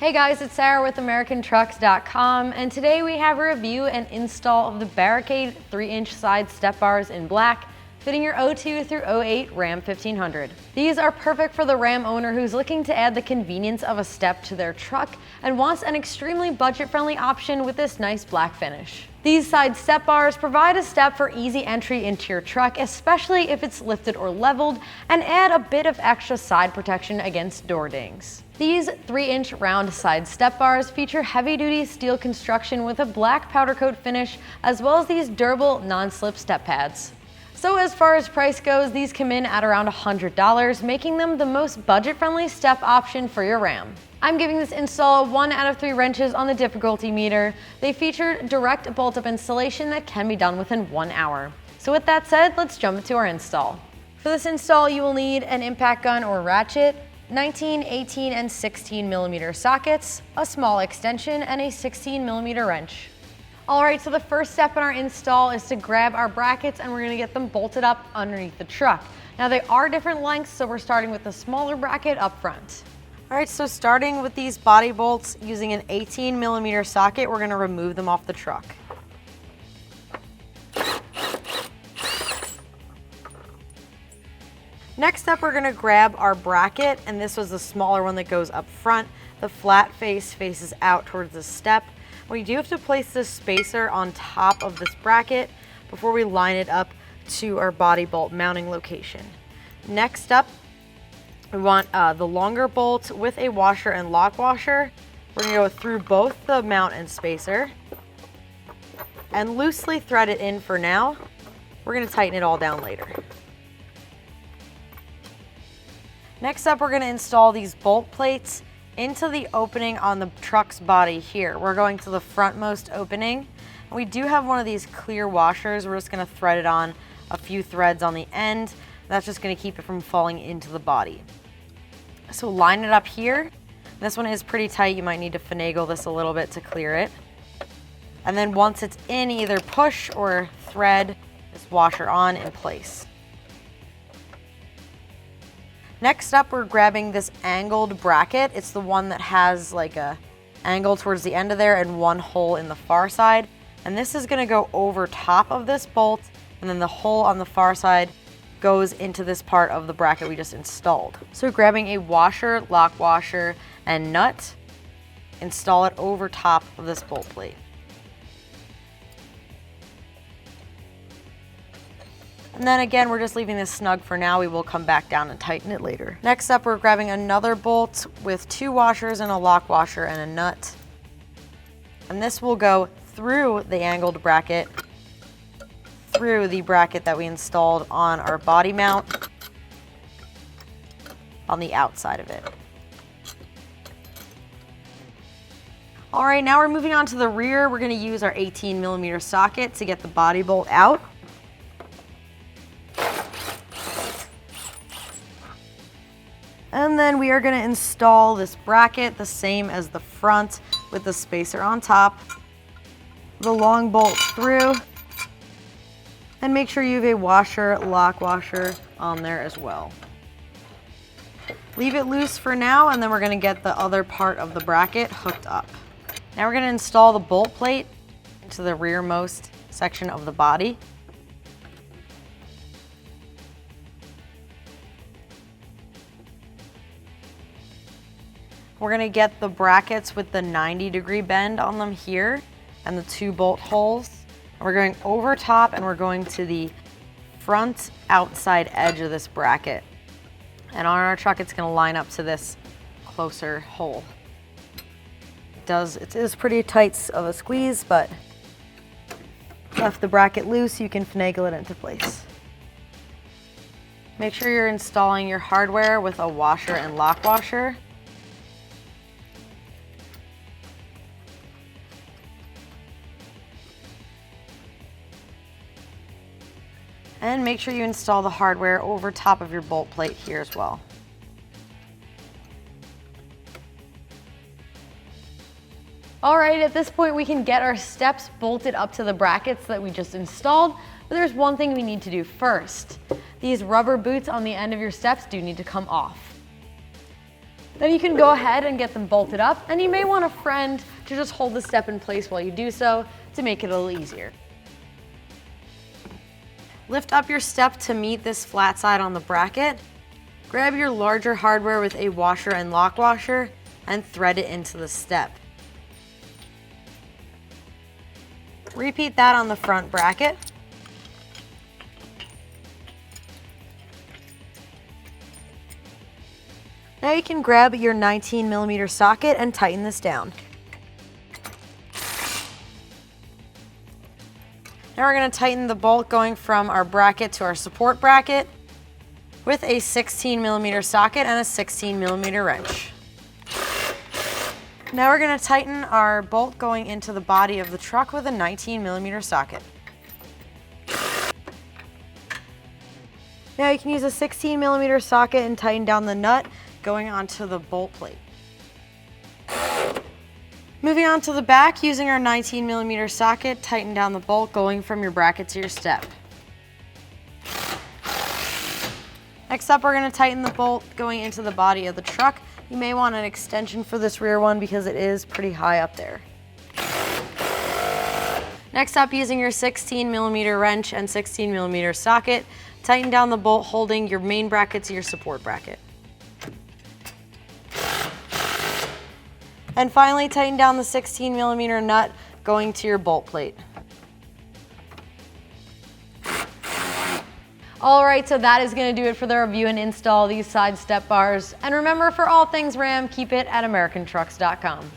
Hey guys, it's Sarah with AmericanTrucks.com, and today we have a review and install of the Barricade 3-inch side step bars in black, fitting your 02 through 08 Ram 1500. These are perfect for the Ram owner who's looking to add the convenience of a step to their truck and wants an extremely budget-friendly option with this nice black finish. These side step bars provide a step for easy entry into your truck, especially if it's lifted or leveled, and add a bit of extra side protection against door dings. These 3-inch round side step bars feature heavy-duty steel construction with a black powder coat finish, as well as these durable non-slip step pads. So as far as price goes, these come in at around $100, making them the most budget-friendly step option for your Ram. I'm giving this install 1 out of 3 wrenches on the difficulty meter. They feature direct bolt-up installation that can be done within 1 hour. So with that said, let's jump into our install. For this install, you will need an impact gun or ratchet, 19, 18, and 16 millimeter sockets, a small extension, and a 16 millimeter wrench. Alright, so the first step in our install is to grab our brackets and we're going to get them bolted up underneath the truck. Now they are different lengths, so we're starting with the smaller bracket up front. Alright, so starting with these body bolts using an 18 millimeter socket, we're going to remove them off the truck. Next up, we're going to grab our bracket, and this was the smaller one that goes up front. The flat face faces out towards the step. We do have to place this spacer on top of this bracket before we line it up to our body bolt mounting location. Next up, we want the longer bolt with a washer and lock washer. We're going to go through both the mount and spacer and loosely thread it in for now. We're going to tighten it all down later. Next up, we're going to install these bolt plates into the opening on the truck's body here. We're going to the frontmost opening. And we do have one of these clear washers. We're just going to thread it on a few threads on the end. That's just going to keep it from falling into the body. So line it up here. This one is pretty tight. You might need to finagle this a little bit to clear it. And then once it's in, either push or thread this washer on in place. Next up, we're grabbing this angled bracket. It's the one that has like a angle towards the end of there and one hole in the far side. And this is gonna go over top of this bolt, and then the hole on the far side goes into this part of the bracket we just installed. So grabbing a washer, lock washer, and nut, install it over top of this bolt plate. And then again, we're just leaving this snug for now. We will come back down and tighten it later. Next up, we're grabbing another bolt with 2 washers and a lock washer and a nut. And this will go through the angled bracket, through the bracket that we installed on our body mount on the outside of it. All right, now we're moving on to the rear. We're gonna use our 18 millimeter socket to get the body bolt out. And then we are going to install this bracket the same as the front with the spacer on top, the long bolt through, and make sure you have a washer, lock washer on there as well. Leave it loose for now, and then we're going to get the other part of the bracket hooked up. Now we're going to install the bolt plate into the rearmost section of the body. We're going to get the brackets with the 90-degree bend on them here and the 2 bolt holes. And we're going over top and we're going to the front outside edge of this bracket. And on our truck, it's going to line up to this closer hole. It is pretty tight of a squeeze, but left the bracket loose, you can finagle it into place. Make sure you're installing your hardware with a washer and lock washer. And make sure you install the hardware over top of your bolt plate here as well. All right, at this point we can get our steps bolted up to the brackets that we just installed, but there's one thing we need to do first. These rubber boots on the end of your steps do need to come off. Then you can go ahead and get them bolted up, and you may want a friend to just hold the step in place while you do so to make it a little easier. Lift up your step to meet this flat side on the bracket. Grab your larger hardware with a washer and lock washer and thread it into the step. Repeat that on the front bracket. Now you can grab your 19mm socket and tighten this down. Now we're going to tighten the bolt going from our bracket to our support bracket with a 16mm socket and a 16mm wrench. Now we're going to tighten our bolt going into the body of the truck with a 19mm socket. Now you can use a 16mm socket and tighten down the nut going onto the bolt plate. Moving on to the back, using our 19mm socket, tighten down the bolt going from your bracket to your step. Next up, we're going to tighten the bolt going into the body of the truck. You may want an extension for this rear one because it is pretty high up there. Next up, using your 16mm wrench and 16mm socket, tighten down the bolt holding your main bracket to your support bracket. And finally, tighten down the 16mm nut going to your bolt plate. All right, so that is going to do it for the review and install these side step bars. And remember, for all things Ram, keep it at AmericanTrucks.com.